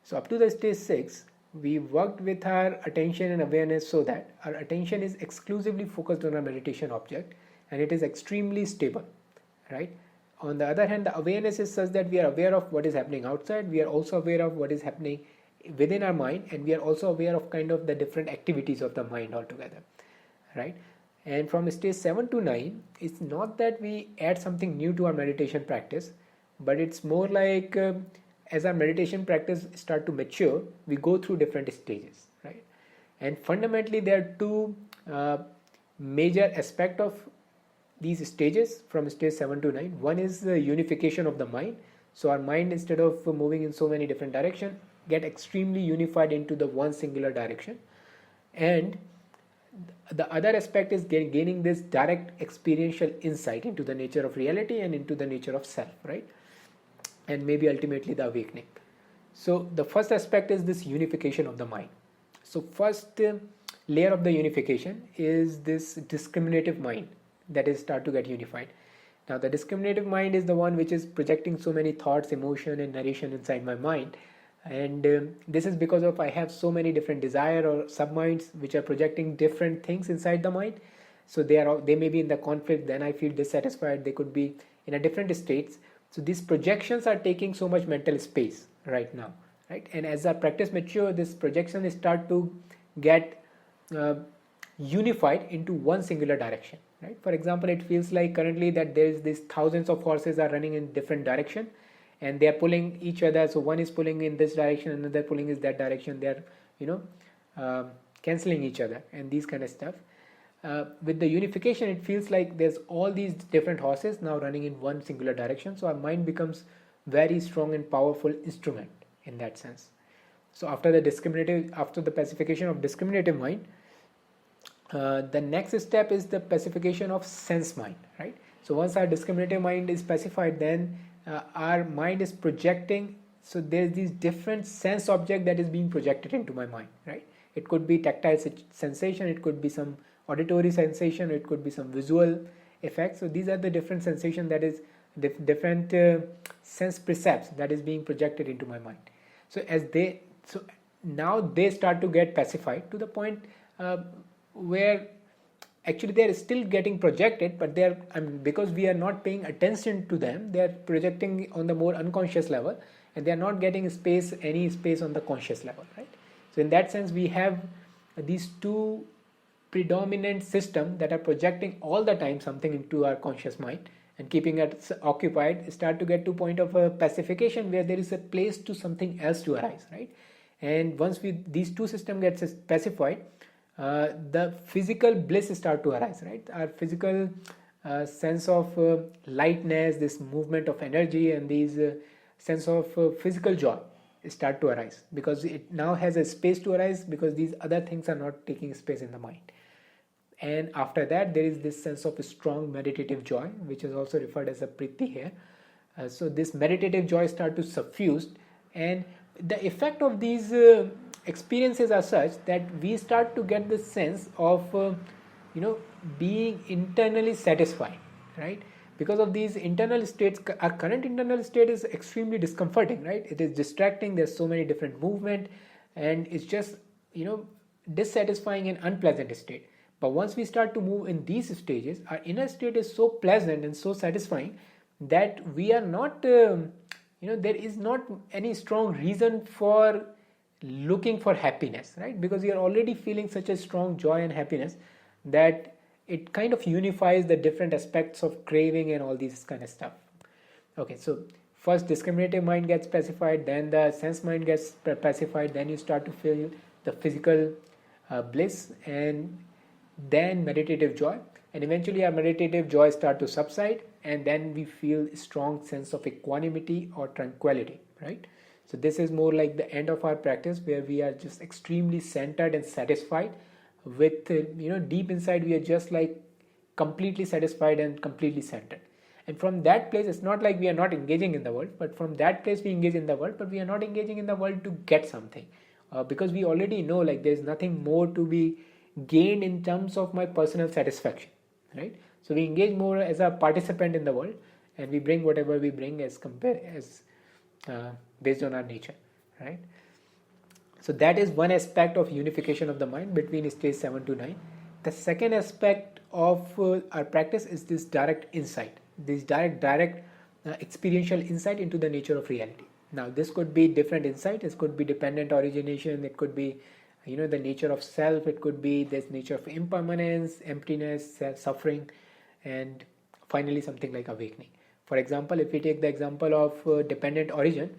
So up to the stage 6, we worked with our attention and awareness so that our attention is exclusively focused on our meditation object and it is extremely stable, right? On the other hand, the awareness is such that we are aware of what is happening outside, we are also aware of what is happening within our mind, and we are also aware of kind of the different activities of the mind altogether, right? And from stage 7 to 9, it's not that we add something new to our meditation practice, but it's more like as our meditation practice start to mature, we go through different stages, right? And fundamentally, there are two major aspects of these stages from stage 7 to 9. One is the unification of the mind. So our mind, instead of moving in so many different directions, get extremely unified into the one singular direction. And the other aspect is gaining this direct experiential insight into the nature of reality and into the nature of self, right? And maybe ultimately the awakening. So the first aspect is this unification of the mind. So first layer of the unification is this discriminative mind that is start to get unified. Now the discriminative mind is the one which is projecting so many thoughts, emotion and narration inside my mind, and this is because of I have so many different desire or subminds which are projecting different things inside the mind. So they may be in the conflict, then I feel dissatisfied, they could be in a different states. So these projections are taking so much mental space right now, right? And as our practice mature, this projection start to get unified into one singular direction, right? For example, it feels like currently that there is this thousands of horses are running in different direction and they are pulling each other. So one is pulling in this direction, another pulling in that direction. They are canceling each other and these kind of stuff. With the unification, it feels like there's all these different horses now running in one singular direction. So our mind becomes very strong and powerful instrument in that sense. So after the pacification of discriminative mind, the next step is the pacification of sense mind, right? So once our discriminative mind is pacified, then our mind is projecting. So there's these different sense object that is being projected into my mind, right? It could be tactile sensation, it could be some auditory sensation, it could be some visual effects. So these are the different sensation that is different sense precepts that is being projected into my mind. So now they start to get pacified to the point where actually they are still getting projected, but they are because we are not paying attention to them, they are projecting on the more unconscious level, and they are not getting any space on the conscious level, right? So in that sense, we have these two predominant systems that are projecting all the time something into our conscious mind and keeping it occupied, start to get to point of a pacification where there is a place to something else to arise, right? And once these two systems get pacified, the physical bliss start to arise, right? Our physical sense of lightness, this movement of energy, and these sense of physical joy start to arise because it now has a space to arise because these other things are not taking space in the mind. And after that, there is this sense of strong meditative joy, which is also referred as a priti here. So this meditative joy start to suffuse, and the effect of these experiences are such that we start to get the sense of being internally satisfied, right? Because of these internal states, our current internal state is extremely discomforting, right? It is distracting, there's so many different movement, and it's just dissatisfying and unpleasant state. But once we start to move in these stages, our inner state is so pleasant and so satisfying that we are not there is not any strong reason for looking for happiness, right? Because we are already feeling such a strong joy and happiness that it kind of unifies the different aspects of craving and all these kind of stuff. Okay, so first discriminative mind gets pacified, then the sense mind gets pacified, then you start to feel the physical bliss, and then meditative joy, and eventually our meditative joy start to subside, and then we feel a strong sense of equanimity or tranquility, right? So this is more like the end of our practice where we are just extremely centered and satisfied with deep inside we are just like completely satisfied and completely centered. And from that place, it's not like we are not engaging in the world, but from that place we engage in the world, but we are not engaging in the world to get something, because we already know like there's nothing more to be gained in terms of my personal satisfaction, right? So we engage more as a participant in the world, and we bring whatever we bring as based on our nature, right? So that is one aspect of unification of the mind between stage 7 to 9. The second aspect of our practice is this direct insight, this direct experiential insight into the nature of reality. Now this could be different insight, it could be dependent origination, it could be the nature of self, it could be this nature of impermanence, emptiness, suffering, and finally something like awakening. For example, if we take the example of dependent origin,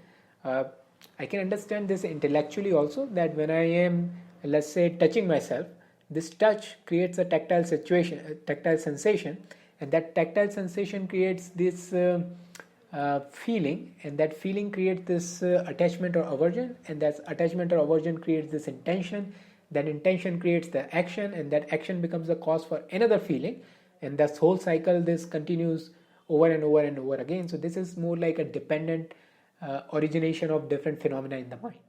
I can understand this intellectually also, that when I am, let's say, touching myself, this touch creates a tactile situation, a tactile sensation, and that tactile sensation creates this feeling, and that feeling creates this attachment or aversion, and that attachment or aversion creates this intention. That intention creates the action, and that action becomes the cause for another feeling, and this whole cycle, this continues over and over and over again. So this is more like a dependent origination of different phenomena in the mind.